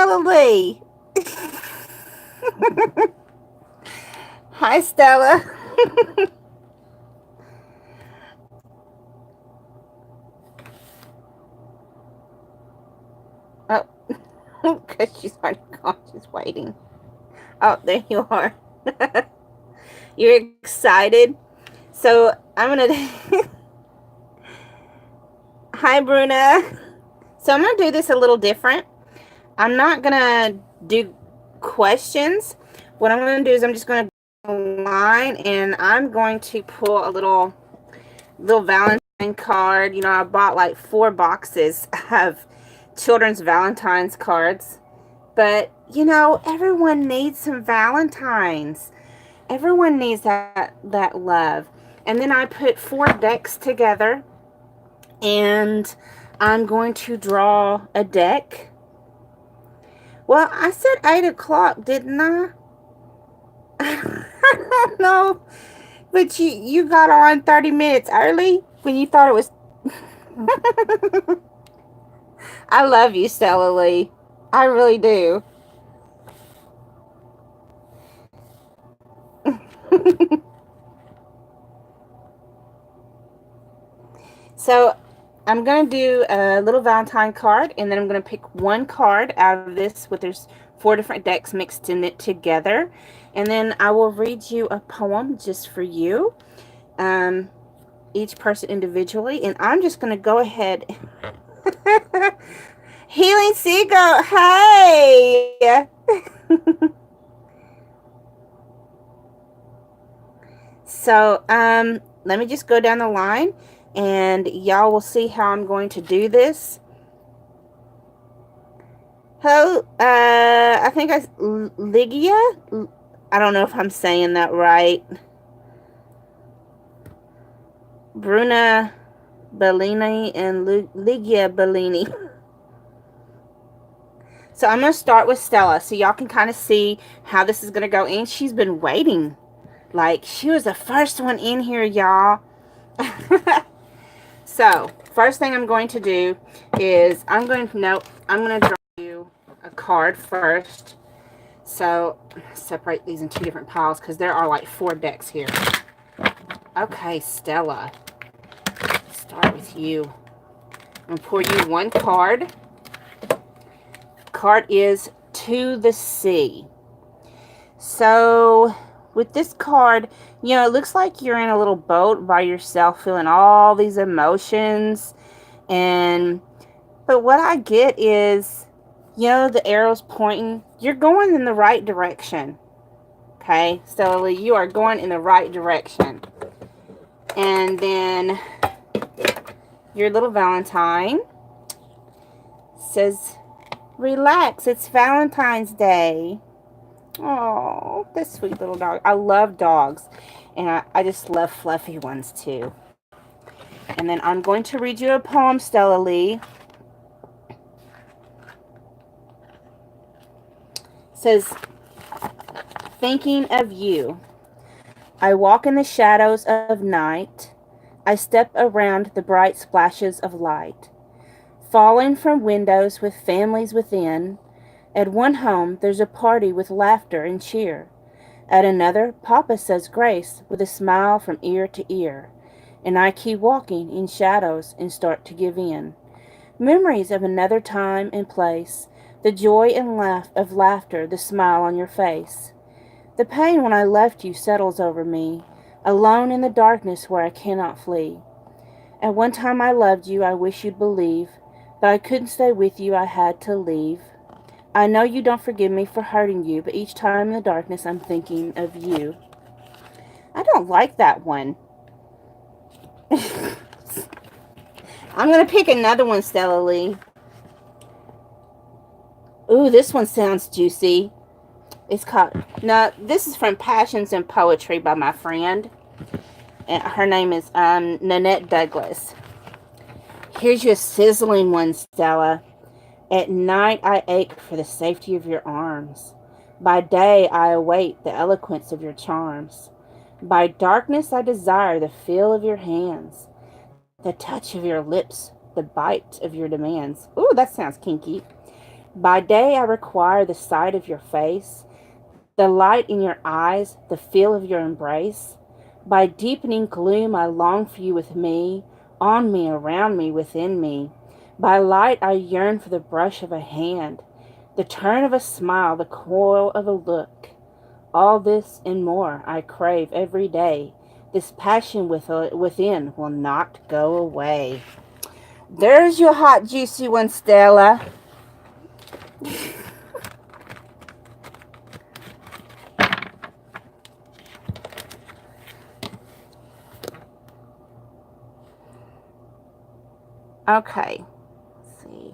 Stella Lee. Hi, Stella. Oh, because she's already gone. She's waiting. Oh, there you are. You're excited? So I'm going to. Hi, Bruna. So I'm going to do this a little different. I'm not going to do questions. What I'm going to do is I'm just going to go line and I'm going to pull a little Valentine card. You know, I bought like 4 boxes of children's Valentine's cards. But, you know, everyone needs some Valentines. Everyone needs that love. And then I put 4 decks together and I'm going to draw a deck. Well, I said 8 o'clock, didn't I? I don't know. But you got on 30 minutes early when you thought it was. I love you, Stella Lee. I really do. So I'm going to do a little Valentine card, and then I'm going to pick one card out of this with there's 4 different decks mixed in it together. And then I will read you a poem just for you, each person individually. And I'm just going to go ahead. Healing Seagull, hey! So, let me just go down the line and y'all will see how I'm going to do this. Hello, I think Ligia? I don't know if I'm saying that right. Bruna Bellini and Ligia Bellini. So I'm going to start with Stella so y'all can kind of see how this is going to go. And she's been waiting. Like, she was the first one in here, y'all. So, first thing I'm going to do is I'm going to draw you a card first. So, separate these in 2 different piles because there are like 4 decks here. Okay, Stella. Start with you. I'm going to pour you one card. Card is To the Sea. So, with this card, you know, it looks like you're in a little boat by yourself feeling all these emotions. But what I get is, you know, the arrow's pointing. You're going in the right direction. Okay, Stella, you are going in the right direction. And then your little Valentine says, relax, it's Valentine's Day. Oh, this sweet little dog. I love dogs. And I just love fluffy ones too. And then I'm going to read you a poem, Stella Lee. It says, thinking of you. I walk in the shadows of night. I step around the bright splashes of light. Falling from windows with families within. At one home, there's a party with laughter and cheer. At another, Papa says grace with a smile from ear to ear. And I keep walking in shadows and start to give in. Memories of another time and place, the joy and laugh of laughter, the smile on your face. The pain when I left you settles over me, alone in the darkness where I cannot flee. At one time I loved you, I wish you'd believe, but I couldn't stay with you, I had to leave. I know you don't forgive me for hurting you, but each time in the darkness I'm thinking of you. I don't like that one. I'm going to pick another one, Stella Lee. Ooh, this one sounds juicy. It's called... No, this is from Passions and Poetry by my friend. And her name is Nanette Douglas. Here's your sizzling one, Stella. At night I ache for the safety of your arms. By day I await the eloquence of your charms. By darkness I desire the feel of your hands, the touch of your lips, the bite of your demands. Ooh, that sounds kinky. By day I require the sight of your face, the light in your eyes, the feel of your embrace. By deepening gloom I long for you with me, on me, around me, within me. By light I yearn for the brush of a hand, the turn of a smile, the coil of a look. All this and more I crave every day. This passion within will not go away. There's your hot, juicy one, Stella. Okay, let's see.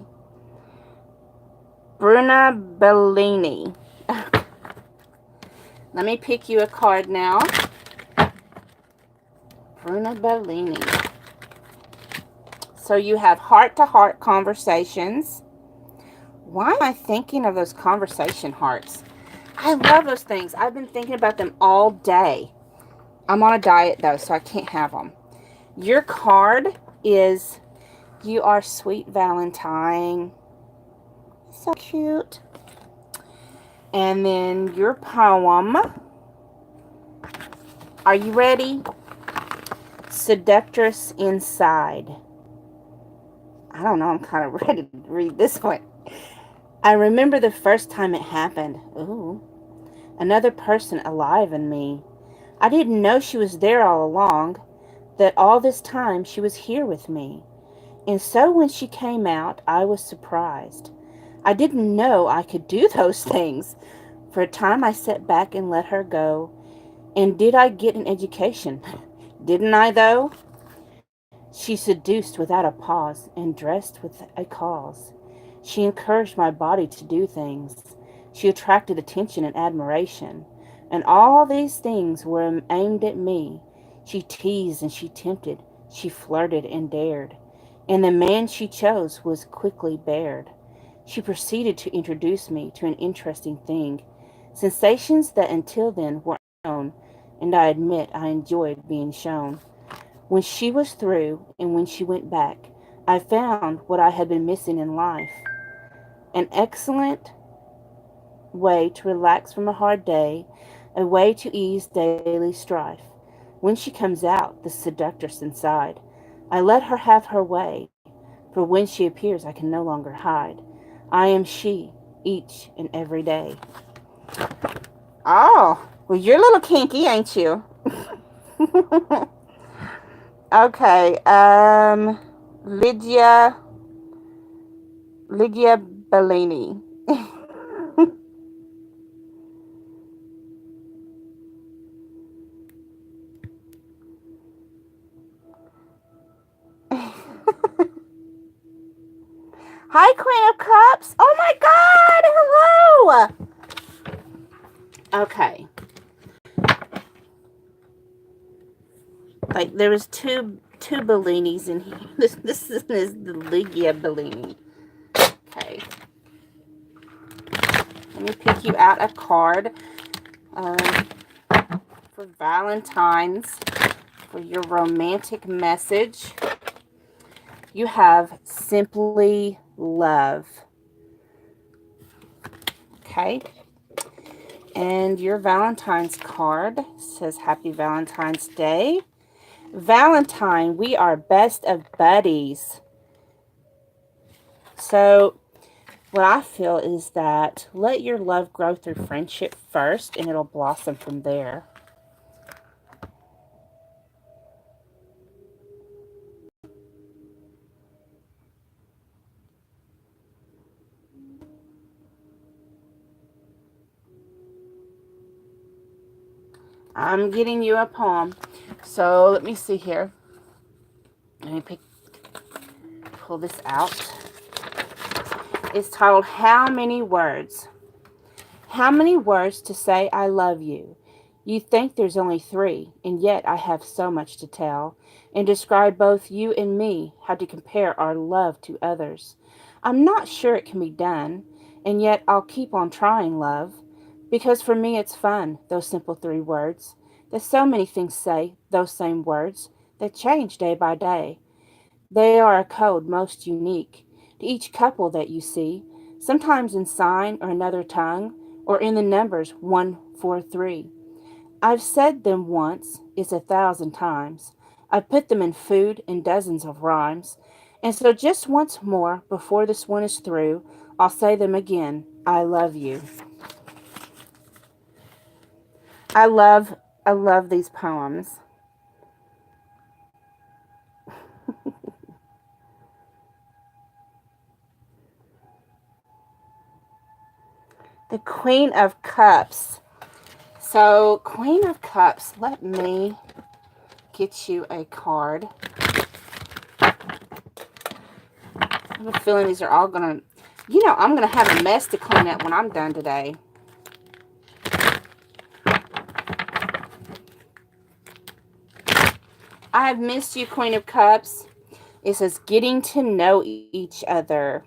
Bruna Bellini. Let me pick you a card now. Bruna Bellini. So you have heart-to-heart conversations. Why am I thinking of those conversation hearts? I love those things. I've been thinking about them all day. I'm on a diet, though, so I can't have them. Your card is, you are sweet Valentine. So cute. And then your poem. Are you ready? Seductress Inside. I don't know. I'm kind of ready to read this one. I remember the first time it happened. Ooh. Another person alive in me. I didn't know she was there all along, that all this time she was here with me. And so when she came out, I was surprised. I didn't know I could do those things. For a time I sat back and let her go. And did I get an education? Didn't I, though? She seduced without a pause and dressed with a cause. She encouraged my body to do things. She attracted attention and admiration. And all these things were aimed at me. She teased and she tempted. She flirted and dared. And the man she chose was quickly bared. She proceeded to introduce me to an interesting thing. Sensations that until then were unknown, and I admit I enjoyed being shown. When she was through and when she went back, I found what I had been missing in life. An excellent way to relax from a hard day, a way to ease daily strife. When she comes out, the seductress inside, I let her have her way, for when she appears I can no longer hide. I am she, each and every day. Oh, well, you're a little kinky, ain't you? Okay, Lydia, Lydia Bellini. Hi, Queen of Cups. Oh my God, hello. Okay, like there was two Bellinis in here. This is the Lydia Bellini. Okay, let me pick you out a card uh, for Valentine's, for your romantic message. You have Simply Love. Okay. And your Valentine's card says Happy Valentine's Day. Valentine, we are best of buddies. So what I feel is that let your love grow through friendship first, and it'll blossom from there. I'm getting you a poem. So let me see here. Let me pull this out. It's titled How Many Words? How many words to say I love you? You think there's only three, and yet I have so much to tell, and describe both you and me, how to compare our love to others. I'm not sure it can be done, and yet I'll keep on trying, love, because for me it's fun, those simple three words. There's so many things say, those same words, that change day by day. They are a code most unique to each couple that you see. sometimes in sign or another tongue, or in the numbers 143. I've said them once, it's 1,000 times. I've put them in food in dozens of rhymes. And so just once more, before this one is through, I'll say them again. I love you. I love, I love these poems. The Queen of Cups. So, Queen of Cups, let me get you a card. I have a feeling these are all going to, I'm going to have a mess to clean up when I'm done today. I have missed you, Queen of Cups. It says, getting to know each other.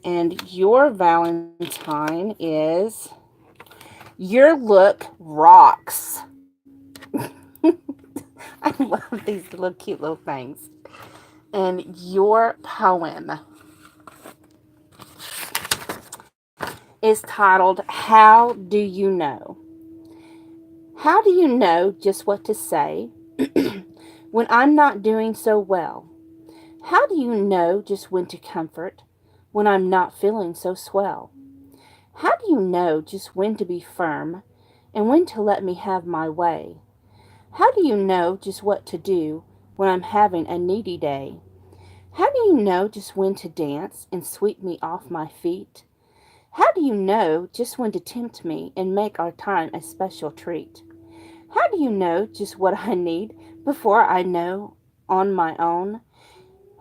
And your Valentine is, your look rocks. I love these little cute little things. And your poem is titled, How Do You Know? How do you know just what to say when I'm not doing so well? How do you know just when to comfort when I'm not feeling so swell? How do you know just when to be firm and when to let me have my way? How do you know just what to do when I'm having a needy day? How do you know just when to dance and sweep me off my feet? How do you know just when to tempt me and make our time a special treat? How do you know just what I need before I know on my own?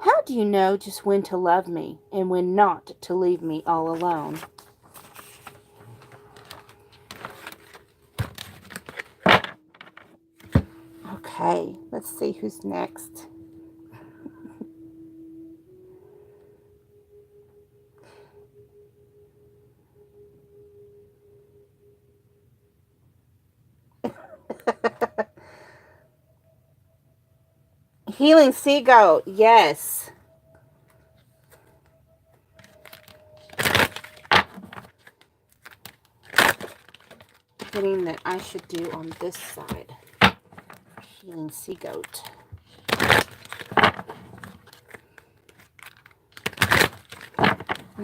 How do you know just when to love me and when not to leave me all alone? Okay, let's see who's next. Healing Seagull, yes. Thing that I should do on this side. Healing Sea Goat.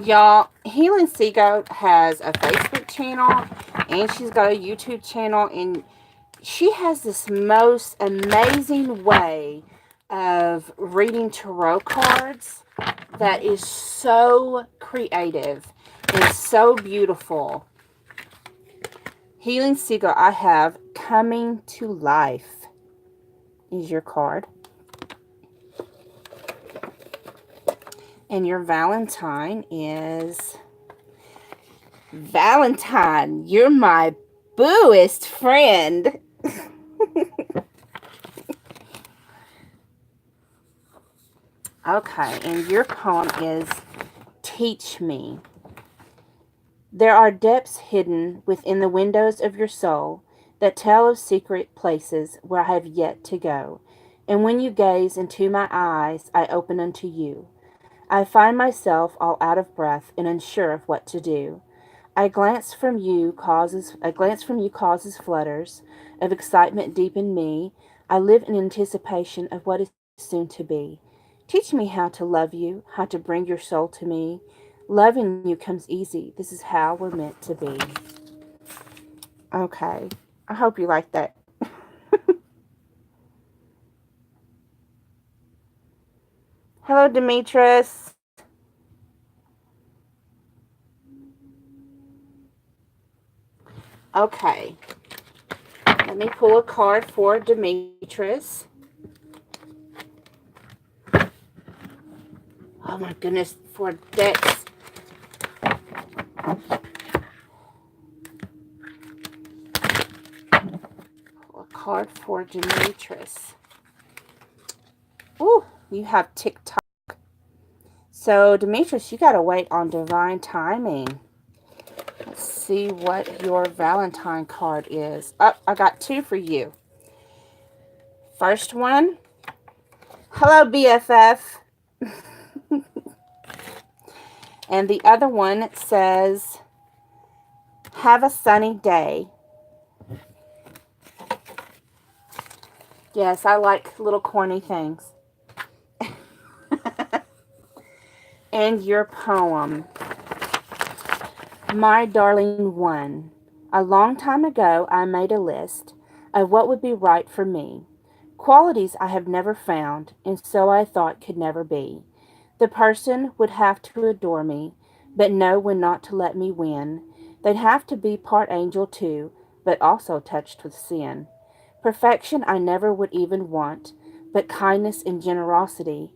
Y'all, Healing Sea Goat has a Facebook channel and she's got a YouTube channel, and she has this most amazing way of reading tarot cards that is so creative and so beautiful. Healing Sea Goat, I have Coming to Life is your card. And your Valentine is Valentine. You're my booest friend. Okay, and your poem is Teach Me. There are depths hidden within the windows of your soul that tell of secret places where I have yet to go. And when you gaze into my eyes, I open unto you. I find myself all out of breath and unsure of what to do. A glance from you causes flutters of excitement deep in me. I live in anticipation of what is soon to be. Teach me how to love you, how to bring your soul to me. Loving you comes easy. This is how we're meant to be. Okay. I hope you like that. Hello, Demetrius. Okay. Let me pull a card for Demetrius. Oh my goodness, for Dex. Pull a card for Demetrius. Ooh, you have TikTok. So, Demetrius, you gotta wait on divine timing. Let's see what your Valentine card is. Oh, I got two for you. First one. Hello, BFF. And the other one says, have a sunny day. Yes, I like little corny things. And your poem. My darling one, a long time ago I made a list of what would be right for me. Qualities I have never found, and so I thought could never be. The person would have to adore me, but know when not to let me win. They'd have to be part angel too, but also touched with sin. Perfection I never would even want, but kindness and generosity.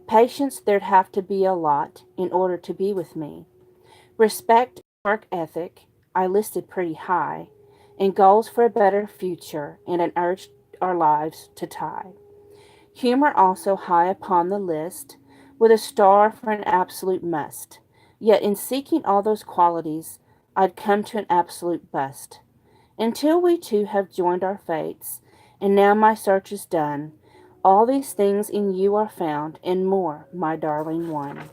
Patience there'd have to be a lot in order to be with me. Respect and work ethic I listed pretty high, and goals for a better future and an urge our lives to tie. Humor also high upon the list, with a star for an absolute must. Yet in seeking all those qualities, I'd come to an absolute bust. Until we two have joined our fates, and now my search is done, all these things in you are found, and more, my darling one.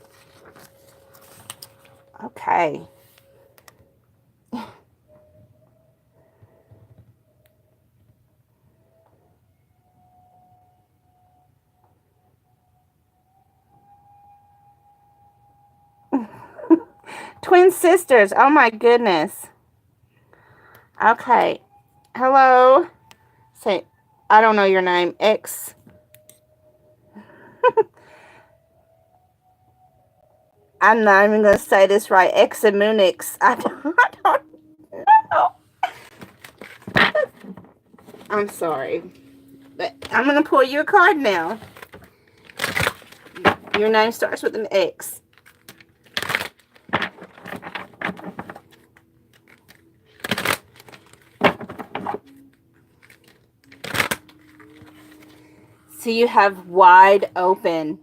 Okay. Twin sisters. Oh my goodness. Okay. Hello. Say, I don't know your name. X. I'm not even going to say this right. Examunix. I don't know. I'm sorry. But I'm going to pull you a card now. Your name starts with an X. So you have wide open.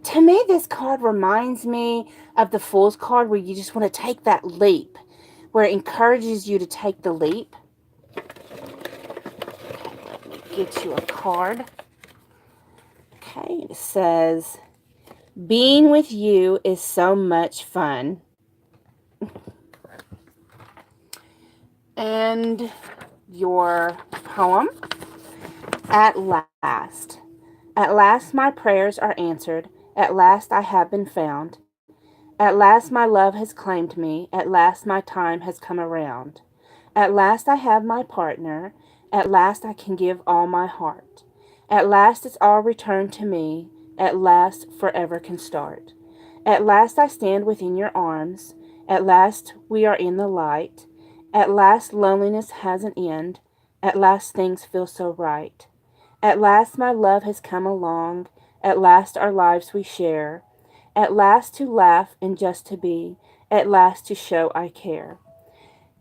To me, this card reminds me of the Fool's card where you just want to take that leap, where it encourages you to take the leap. Okay, let me get you a card. Okay, it says, being with you is so much fun. And your poem, At Last. At last my prayers are answered. At last I have been found. At last my love has claimed me. At last my time has come around. At last I have my partner. At last I can give all my heart. At last it's all returned to me. At last forever can start. At last I stand within your arms. At last we are in the light. At last loneliness has an end. At last things feel so right. At last my love has come along. At last our lives we share. At last to laugh and just to be. At last to show I care.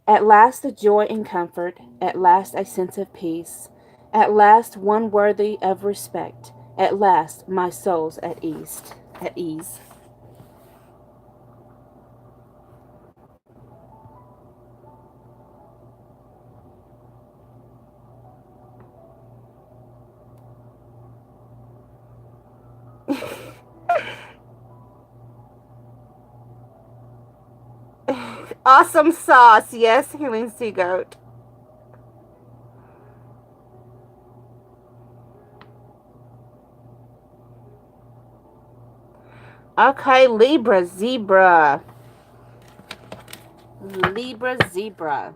At last the joy and comfort. At last a sense of peace. At last one worthy of respect. At last my soul's at ease. At ease. Awesome sauce. Yes, Healing Sea Goat. Okay, Libra Zebra. Libra Zebra.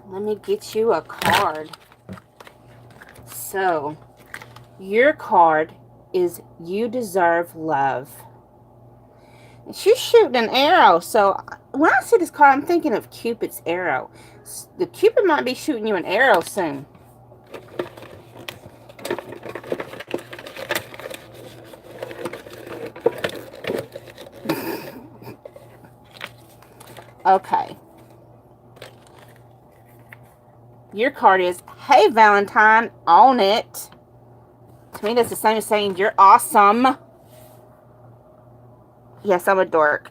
Let me get you a card. So, your card is You Deserve Love. She's shooting an arrow. So, when I see this card, I'm thinking of Cupid's arrow. The Cupid might be shooting you an arrow soon. Okay. Your card is, hey, Valentine, own it. To me, that's the same as saying you're awesome. Yes, I'm a dork.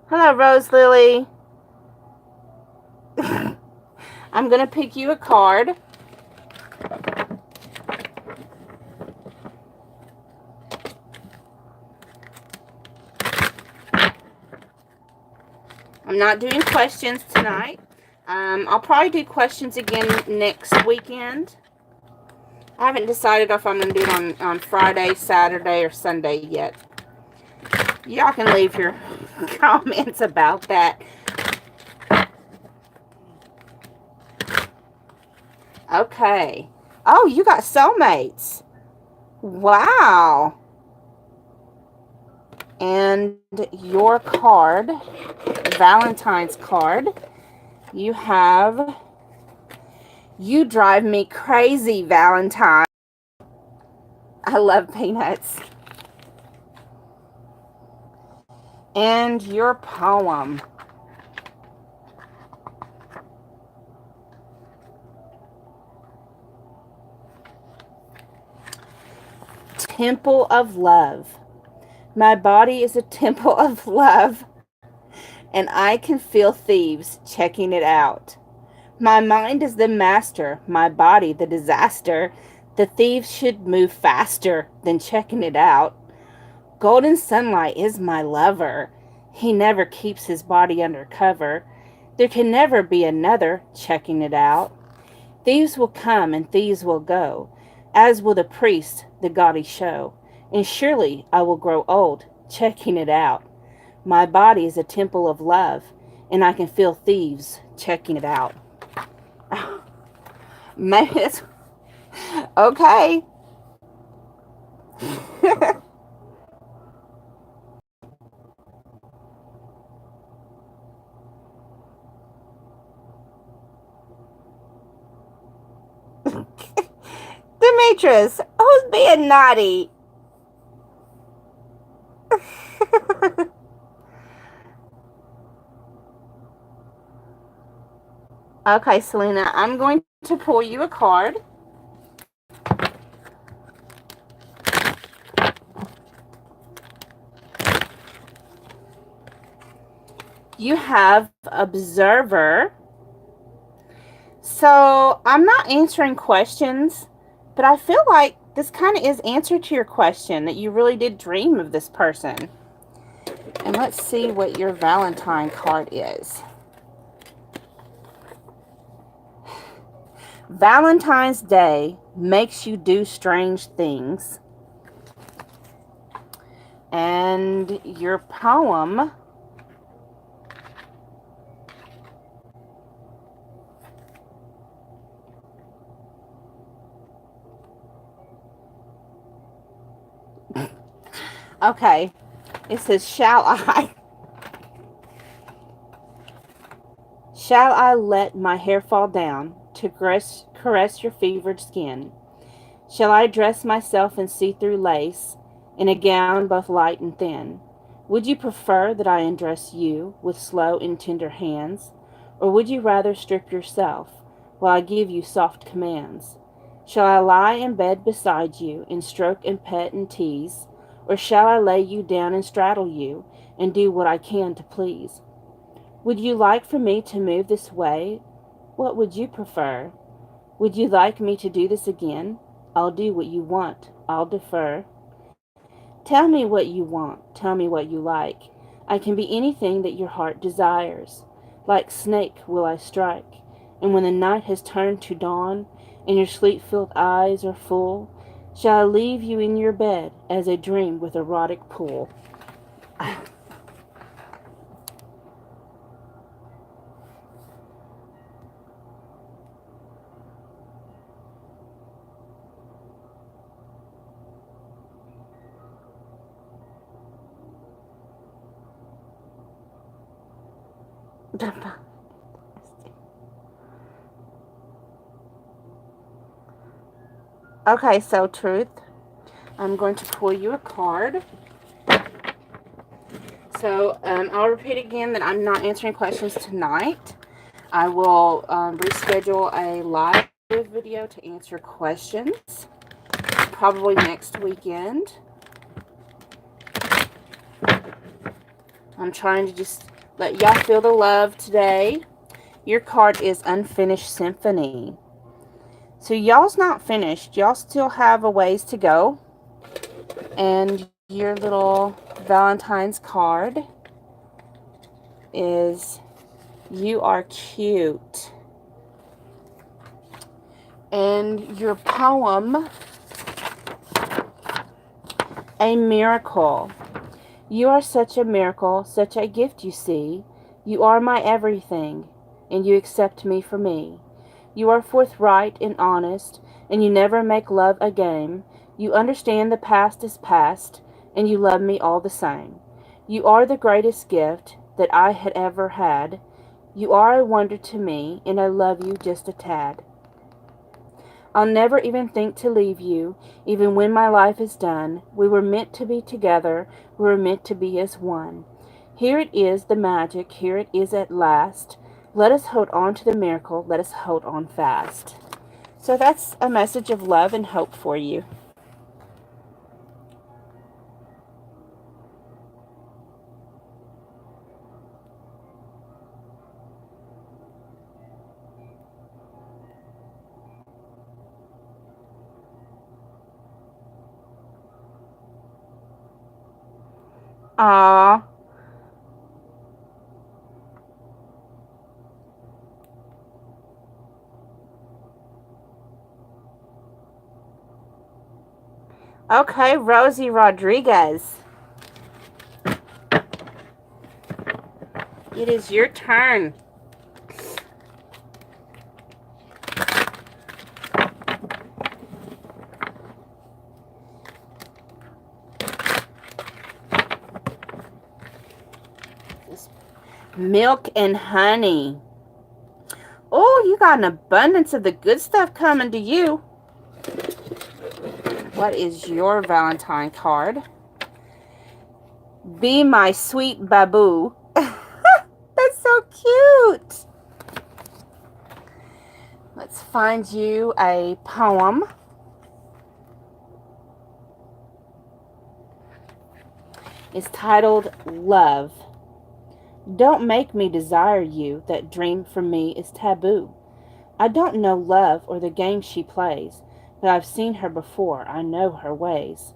Hello, Rose Lily. I'm going to pick you a card. I'm not doing questions tonight. I'll probably do questions again next weekend. I haven't decided if I'm going to do it on Friday, Saturday, or Sunday yet. Y'all can leave your comments about that. Okay. Oh, you got soulmates. Wow. And your card, Valentine's card, you have, you drive me crazy, Valentine. I love peanuts. And your poem. Temple of Love. My body is a temple of love, and I can feel thieves checking it out. My mind is the master, my body the disaster. The thieves should move faster than checking it out. Golden sunlight is my lover. He never keeps his body under cover. There can never be another checking it out. Thieves will come and thieves will go, as will the priest, the gaudy show. And surely I will grow old, checking it out. My body is a temple of love, and I can feel thieves checking it out. Maybe it's okay. Demetrius, who's being naughty? Okay, Selena, I'm going to pull you a card. You have Observer. So I'm not answering questions, but I feel like this kind of is answer to your question, that you really did dream of this person. And let's see what your Valentine card is. Valentine's Day makes you do strange things. And your poem, okay, it says, shall I let my hair fall down to caress your fevered skin? Shall I dress myself in see-through lace, in a gown both light and thin? Would you prefer that I undress you with slow and tender hands, or would you rather strip yourself while I give you soft commands? Shall I lie in bed beside you and stroke and pet and tease, or shall I lay you down and straddle you and do what I can to please? Would you like for me to move this way? What would you prefer? Would you like me to do this again? I'll do what you want. I'll defer. Tell me what you want. Tell me what you like. I can be anything that your heart desires. Like snake will I strike. And when the night has turned to dawn, and your sleep-filled eyes are full, shall I leave you in your bed as a dream with erotic pool? Okay, so Truth, I'm going to pull you a card. So I'll repeat again that I'm not answering questions tonight. I will reschedule a live video to answer questions, probably next weekend. I'm trying to just Let y'all feel the love today. Your card is Unfinished Symphony. So y'all's not finished. Y'all still have a ways to go. And your little Valentine's card is You Are Cute. And your poem, A Miracle. You are such a miracle, such a gift, you see. You are my everything, and you accept me for me. You are forthright and honest, and you never make love a game. You understand the past is past, and you love me all the same. You are the greatest gift that I had ever had. You are a wonder to me, and I love you just a tad. I'll never even think to leave you, even when my life is done. We were meant to be together, we were meant to be as one. Here it is, the magic, here it is at last. Let us hold on to the miracle, let us hold on fast. So that's a message of love and hope for you. Aww. Okay, Rosie Rodriguez. It is your turn. Milk and honey. Oh, you got an abundance of the good stuff coming to you. What is your Valentine card? Be my sweet baboo. That's so cute. Let's find you a poem. It's titled Love. Don't make me desire you, that dream for me is taboo. I don't know love or the game she plays, but I've seen her before, I know her ways.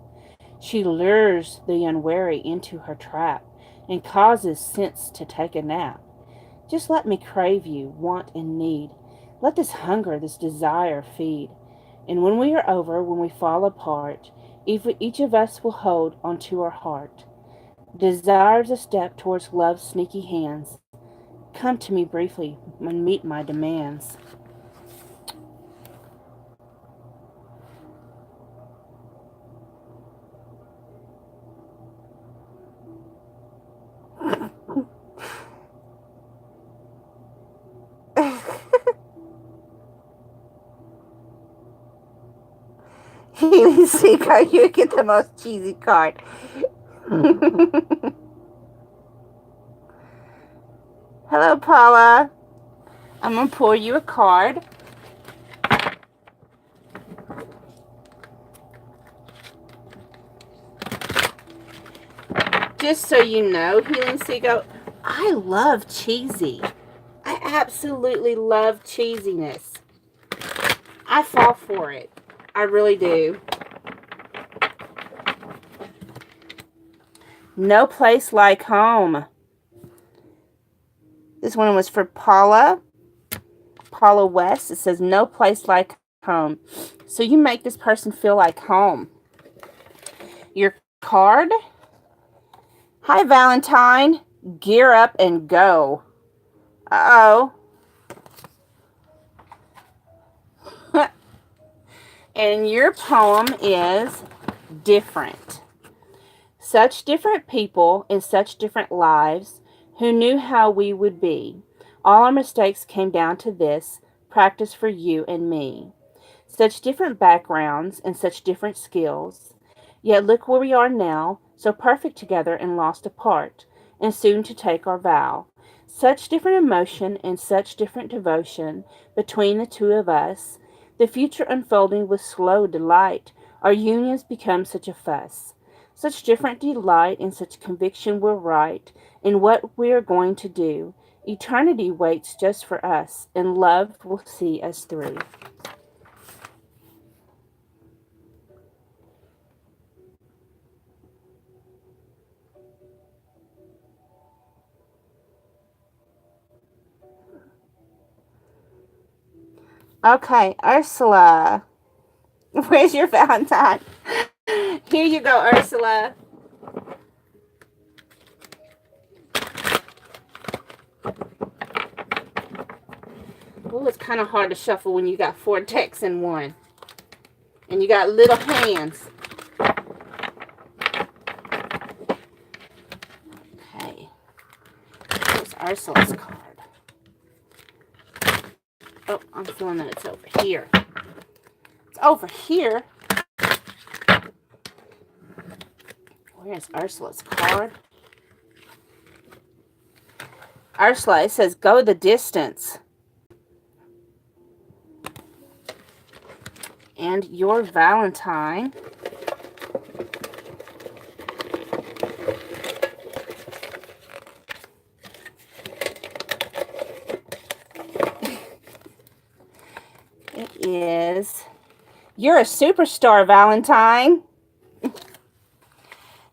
She lures the unwary into her trap and causes sense to take a nap. Just let me crave you, want and need. Let this hunger, this desire feed. And when we are over, when we fall apart, each of us will hold onto our heart. Desire's a step towards love's sneaky hands. Come to me briefly and meet my demands. Haley Seagull, you get the most cheesy card. Hello, Paula. I'm going to pour you a card. Just so you know, Healing Seagull, I love cheesy. I absolutely love cheesiness. I fall for it. I really do. No Place Like Home. This one was for Paula West. It says no place like home. So you make this person feel like home. Your card. Hi, Valentine. Gear up and go. Uh-oh. And your poem is Different. Such different people in such different lives. Who knew how we would be? All our mistakes came down to this, practice for you and me. Such different backgrounds and such different skills. Yet look where we are now, so perfect together and lost apart, and soon to take our vow. Such different emotion and such different devotion between the two of us. The future unfolding with slow delight, our unions become such a fuss. Such different delight and such conviction we're right in what we're going to do. Eternity waits just for us, and love will see us through. Okay, Ursula. Where's your Valentine? Here you go, Ursula. Oh, it's kind of hard to shuffle when you got 4 decks in one. And you got little hands. Okay. Here's Ursula's card. Oh, I'm feeling that it's over here. It's over here. Where's Ursula's card? Ursula, it says go the distance. And your Valentine it is you're a superstar, Valentine.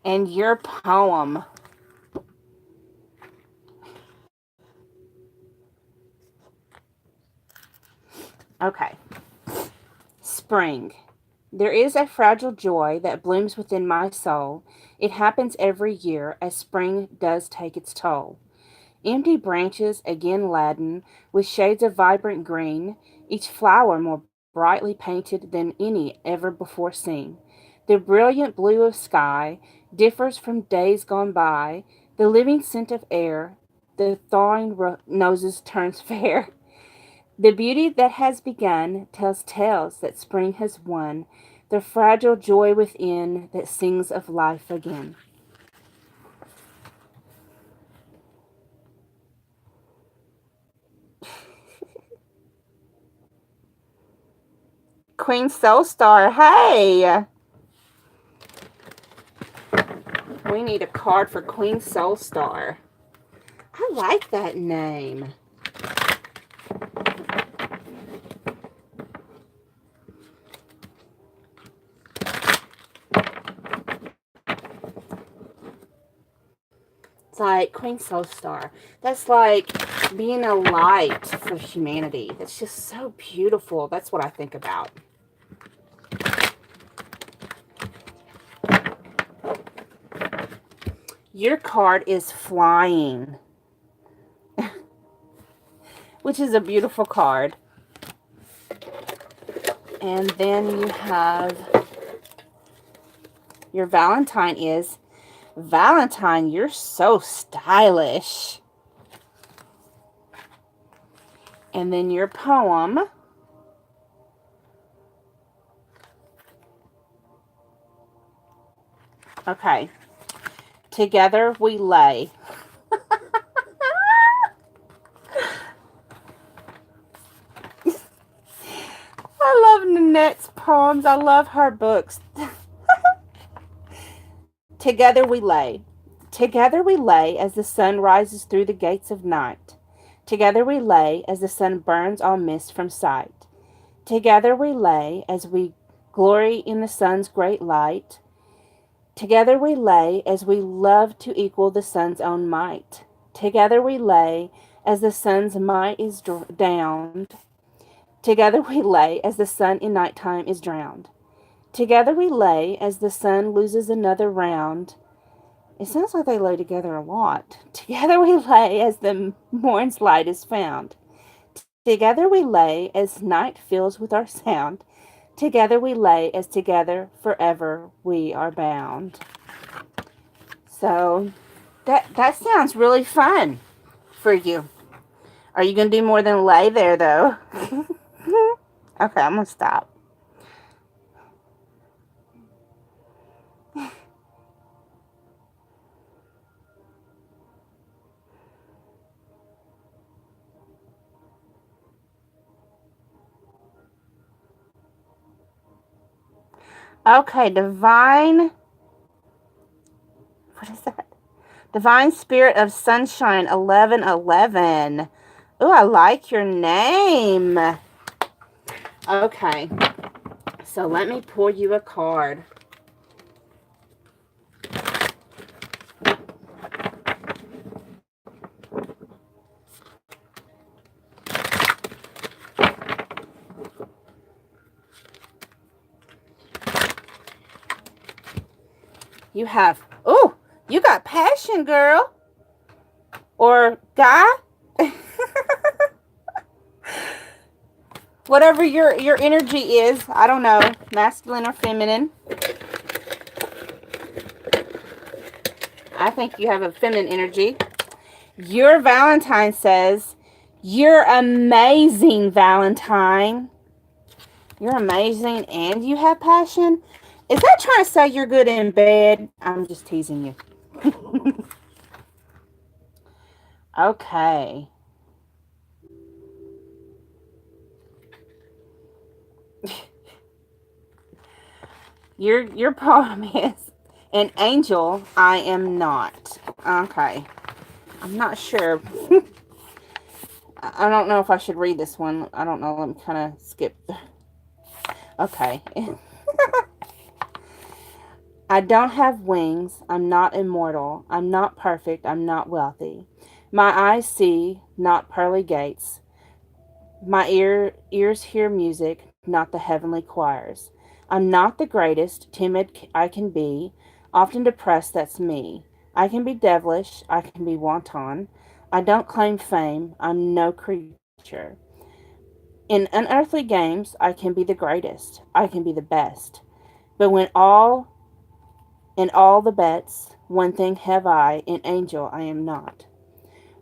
And your poem. Okay. Spring. There is a fragile joy that blooms within my soul. It happens every year as spring does take its toll. Empty branches again laden with shades of vibrant green, each flower more brightly painted than any ever before seen. The brilliant blue of sky differs from days gone by, the living scent of air, the thawing noses turns fair. The beauty that has begun tells tales that spring has won, the fragile joy within that sings of life again. Queen Soulstar, hey! We need a card for Queen Soulstar. I like that name. It's like Queen Soulstar. That's like being a light for humanity. That's just so beautiful. That's what I think about. Your card is Flying, which is a beautiful card. And then you have your Valentine is Valentine, you're so stylish. And then your poem. Okay. Together we lay. I love Nanette's poems. I love her books. Together we lay. Together we lay as the sun rises through the gates of night. Together we lay as the sun burns all mist from sight. Together we lay as we glory in the sun's great light. Together we lay as we love to equal the sun's own might. Together we lay as the sun's might is downed. Together we lay as the sun in nighttime is drowned. Together we lay as the sun loses another round. It sounds like they lay together a lot. Together we lay as the morn's light is found. Together we lay as night fills with our sound. Together we lay as together forever we are bound. So that sounds really fun for you. Are you going to do more than lay there, though? Okay, I'm going to stop. Okay, Divine What is that? Divine Spirit of Sunshine 1111. Oh, I like your name. Okay. So let me pull you a card. You have, oh, you got passion, girl. Or guy. Whatever your energy is. I don't know. Masculine or feminine. I think you have a feminine energy. Your Valentine says, you're amazing, Valentine. You're amazing and you have passion. Is that trying to say you're good in bed? I'm just teasing you. Okay. Your poem is an angel. I am not. Okay. I'm not sure. I don't know if I should read this one. I don't know. Let me kind of skip. Okay. I don't have wings. I'm not immortal. I'm not perfect. I'm not wealthy. My eyes see, not pearly gates. My ears hear music, not the heavenly choirs. I'm not the greatest, timid I can be. Often depressed, that's me. I can be devilish. I can be wanton. I don't claim fame. I'm no creature. In unearthly games, I can be the greatest. I can be the best. But when in all the bets, one thing have I, an angel I am not.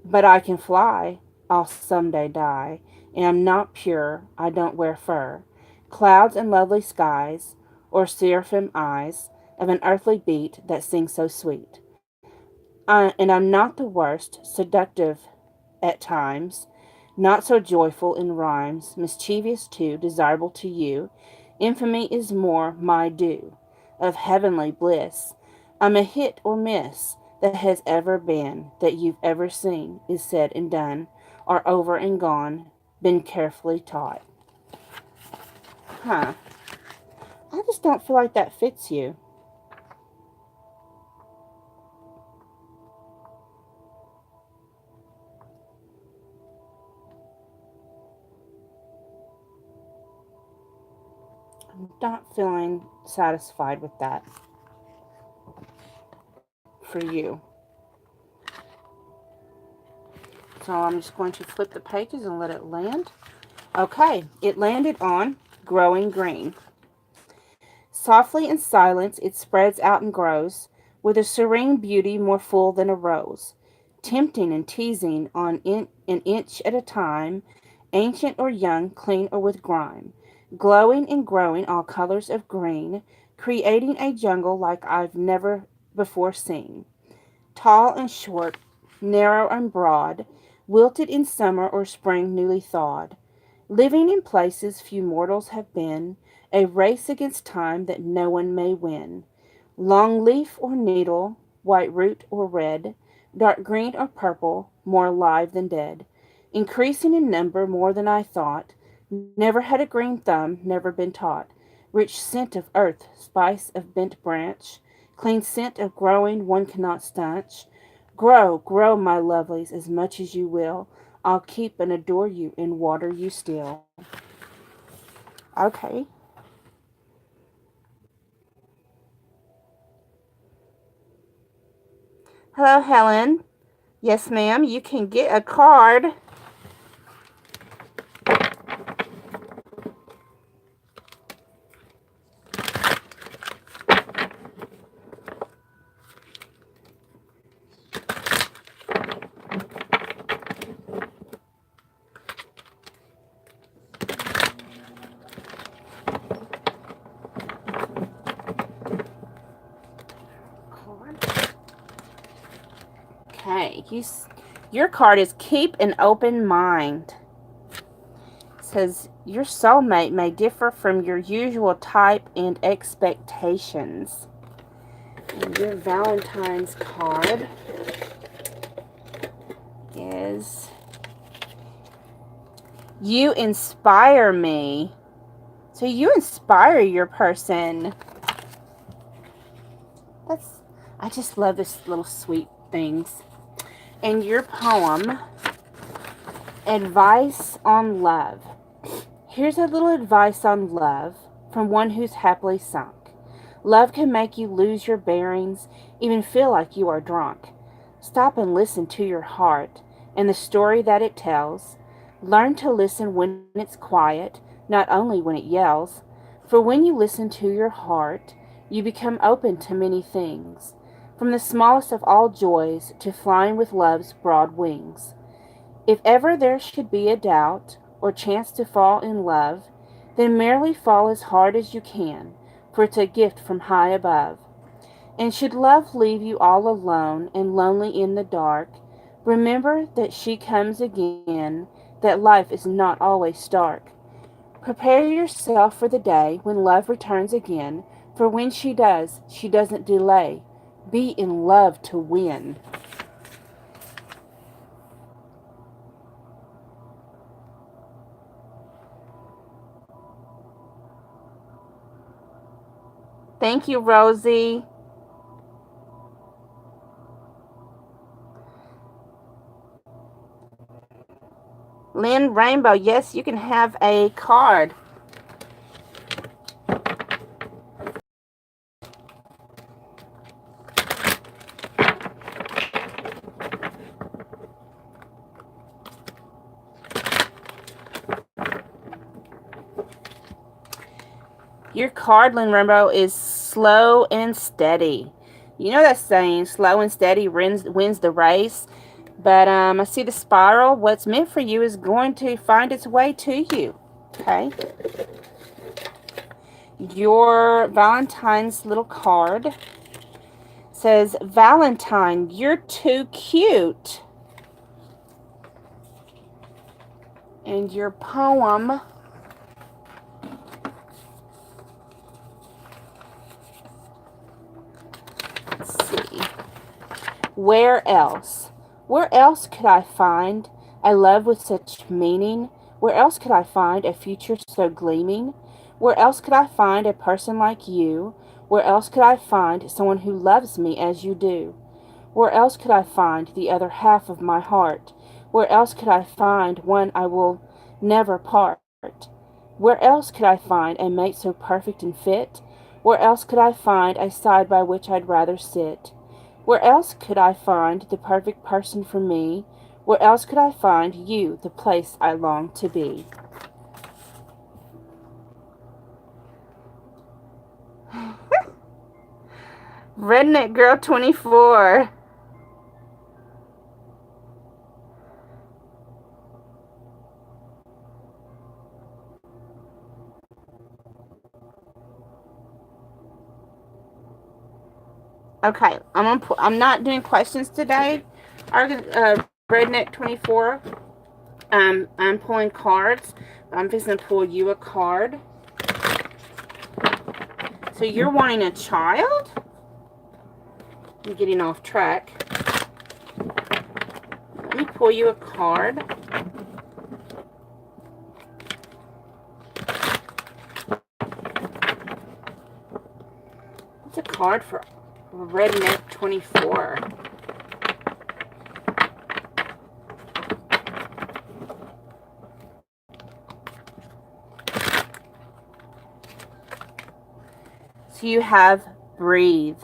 But I can fly, I'll someday die, and I'm not pure, I don't wear fur. Clouds and lovely skies, or seraphim eyes, of an earthly beat that sings so sweet. And I'm not the worst, seductive at times, not so joyful in rhymes, mischievous too, desirable to you. Infamy is more my due, of heavenly bliss. I'm a hit or miss that has ever been, that you've ever seen, is said and done, or over and gone, been carefully taught. Huh. I just don't feel like that fits you. I'm not feeling satisfied with that for you. So I'm just going to flip the pages and let it land. Okay, it landed on growing green. Softly in silence it spreads out and grows, with a serene beauty more full than a rose, tempting and teasing on an inch at a time, ancient or young, clean or with grime, glowing and growing all colors of green, creating a jungle like I've never before seen. Tall and short, narrow and broad, wilted in summer or spring newly thawed, living in places few mortals have been, a race against time that no one may win. Long leaf or needle, white root or red, dark green or purple, more alive than dead, increasing in number more than I thought, never had a green thumb, never been taught, rich scent of earth, spice of bent branch, clean scent of growing one cannot stanch. Grow, grow, my lovelies, as much as you will. I'll keep and adore you and water you still. Okay. Hello, Helen. Yes, ma'am. You can get a card. Okay. Your card is keep an open mind. It says your soulmate may differ from your usual type and expectations. And your Valentine's card is, you inspire me. So you inspire your person. I just love this little sweet things. And your poem, Advice on Love. Here's a little advice on love from one who's happily sunk. Love can make you lose your bearings, even feel like you are drunk. Stop and listen to your heart and the story that it tells. Learn to listen when it's quiet, not only when it yells. For when you listen to your heart, you become open to many things, from the smallest of all joys to flying with love's broad wings. If ever there should be a doubt or chance to fall in love, then merely fall as hard as you can, for it's a gift from high above. And should love leave you all alone and lonely in the dark, remember that she comes again, that life is not always stark. Prepare yourself for the day when love returns again, for when she does, she doesn't delay. Be in love to win. Thank you, Rosie. Lynn Rainbow, yes, you can have a card. Your card, Lynn Rainbow, is slow and steady. You know that saying, slow and steady wins the race. But I see the spiral. What's meant for you is going to find its way to you. Okay. Your Valentine's little card says, Valentine, you're too cute. And your poem, let's see, Where else? Where else could I find a love with such meaning? Where else could I find a future so gleaming? Where else could I find a person like you? Where else could I find someone who loves me as you do? Where else could I find the other half of my heart? Where else could I find one I will never part? Where else could I find a mate so perfect and fit? Where else could I find a side by which I'd rather sit? Where else could I find the perfect person for me? Where else could I find you, the place I long to be? Redneck Girl 24. Okay, I'm not doing questions today. Redneck 24. I'm pulling cards. I'm just gonna pull you a card. So you're wanting a child? I'm getting off track. Let me pull you a card. What's a card for Redneck 24? So you have breathe.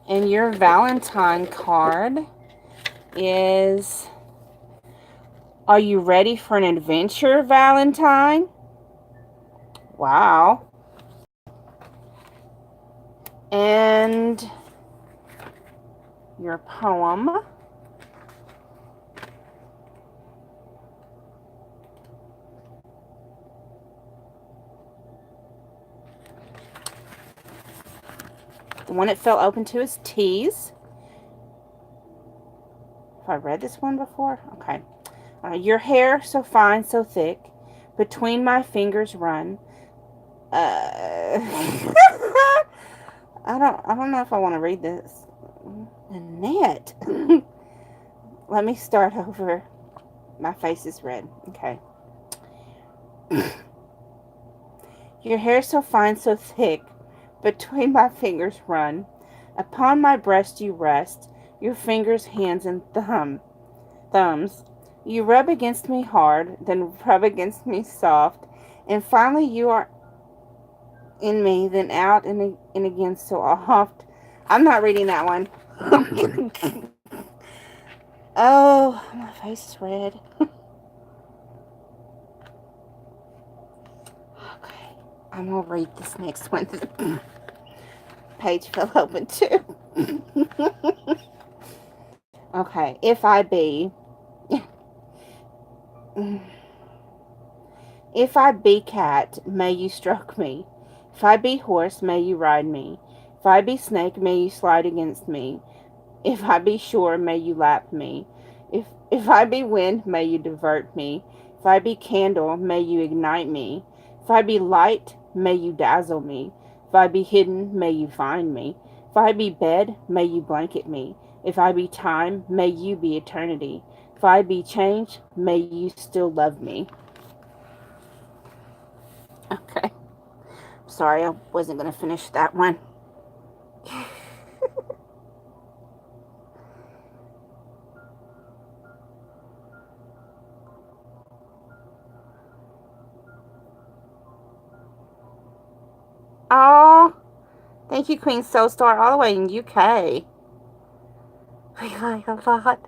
And your Valentine card is, are you ready for an adventure, Valentine? Wow. And your poem, the one it fell open to is Tease. Have I read this one before? Okay. Your hair so fine, so thick, between my fingers run. I don't know if I want to read this. Annette. Let me start over. My face is red. Okay. Your hair so fine, so thick, between my fingers run. Upon my breast you rest, your fingers, hands, and thumbs. You rub against me hard, then rub against me soft, and finally you are in me, then out and again so oft. I'm not reading that one. Oh, my face is red. Okay, I'm gonna read this next one. The page fell open too. Okay, if I be, if I be cat, may you stroke me. If I be horse, may you ride me. If I be snake, may you slide against me. If I be shore, may you lap me. If I be wind, may you divert me. If I be candle, may you ignite me. If I be light, may you dazzle me. If I be hidden, may you find me. If I be bed, may you blanket me. If I be time, may you be eternity. If I be change, may you still love me. Okay. Sorry, I wasn't going to finish that one. Oh, thank you, Queen Soul Star, all the way in UK. I like a lot.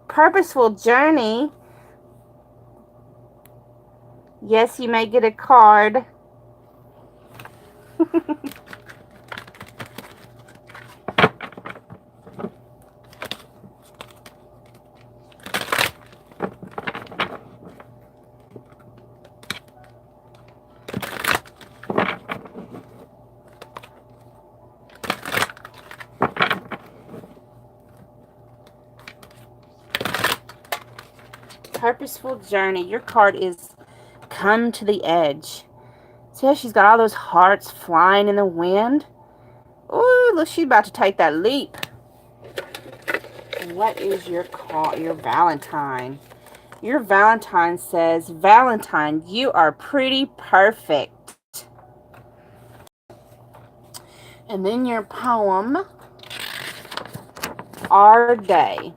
Purposeful journey. Yes, you may get a card. Purposeful journey. Your card is come to the edge. See how she's got all those hearts flying in the wind? Ooh, look, she's about to take that leap. What is your call? Your Valentine. Your Valentine says, Valentine, you are pretty perfect. And then your poem, Our Day.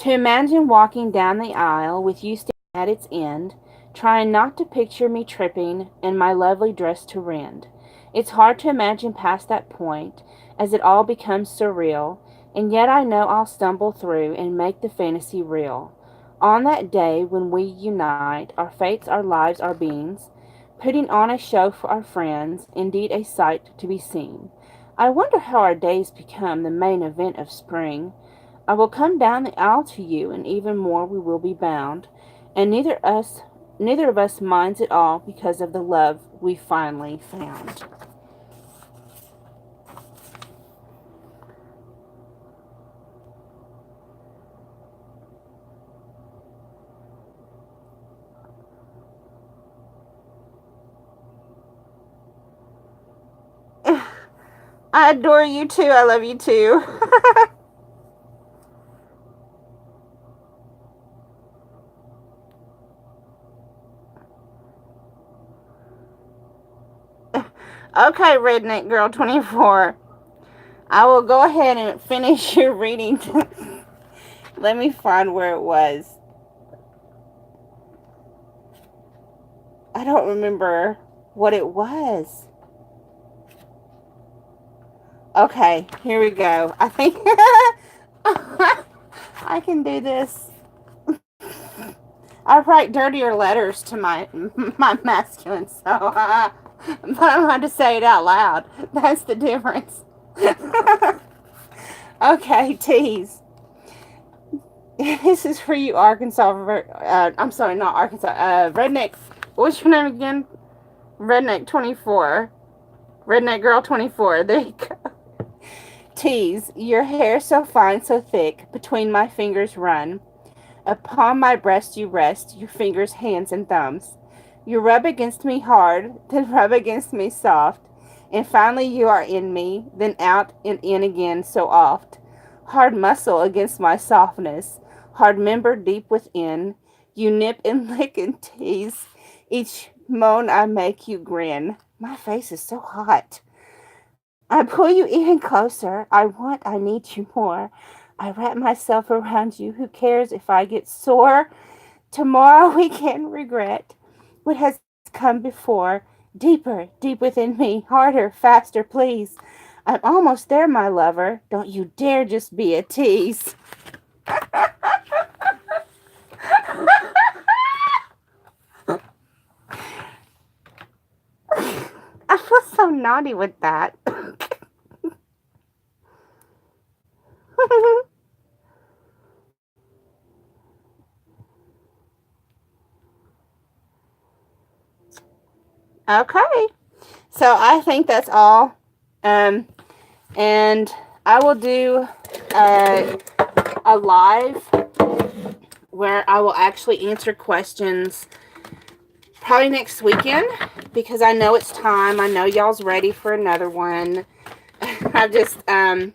To imagine walking down the aisle with you standing at its end, trying not to picture me tripping and my lovely dress to rend. It's hard to imagine past that point, as it all becomes surreal, and yet I know I'll stumble through and make the fantasy real. On that day when we unite, our fates, our lives, our beings, putting on a show for our friends, indeed a sight to be seen. I wonder how our days become the main event of spring. I will come down the aisle to you, and even more we will be bound, and neither of us minds it all because of the love we finally found. I adore you too. I love you too. Okay, Redneck Girl 24. I will go ahead and finish your reading. Let me find where it was. I don't remember what it was. Okay, here we go. I think I can do this. I write dirtier letters to my masculine, so but I don't have to say it out loud. That's the difference. Okay, tease. This is for you, Arkansas. I'm sorry, not Arkansas. Redneck. What's your name again? Redneck 24. Redneck Girl 24. There you go. Tease, your hair so fine, so thick, between my fingers run. Upon my breast you rest, your fingers, hands, and thumbs. You rub against me hard, then rub against me soft, and finally you are in me, then out and in again so oft. Hard muscle against my softness, hard member deep within. You nip and lick and tease. Each moan I make you grin. My face is so hot. I pull you even closer. I need you more. I wrap myself around you. Who cares if I get sore? Tomorrow we can regret what has come before. Deeper, deep within me. Harder, faster, please. I'm almost there, my lover. Don't you dare just be a tease. I feel so naughty with that. Okay. So I think that's all. And I will do a live where I will actually answer questions probably next weekend because I know it's time. I know y'all's ready for another one. I've just I've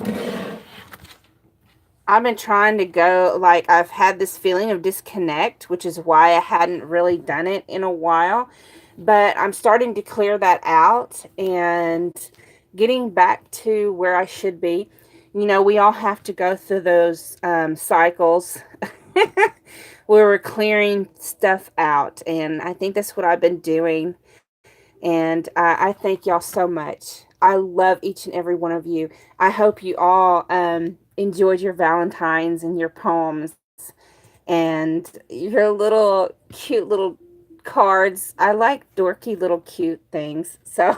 been trying to go, like, I've had this feeling of disconnect, which is why I hadn't really done it in a while. But I'm starting to clear that out and getting back to where I should be. You know, we all have to go through those cycles where we're clearing stuff out. And I think that's what I've been doing. And I thank y'all so much. I love each and every one of you. I hope you all enjoyed your Valentines and your poems and your little cute little cards. I like dorky little cute things. So,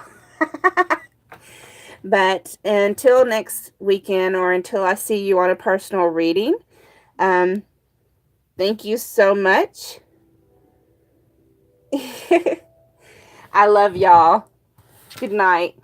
but until next weekend or until I see you on a personal reading, um, thank you so much. I love y'all. Good night.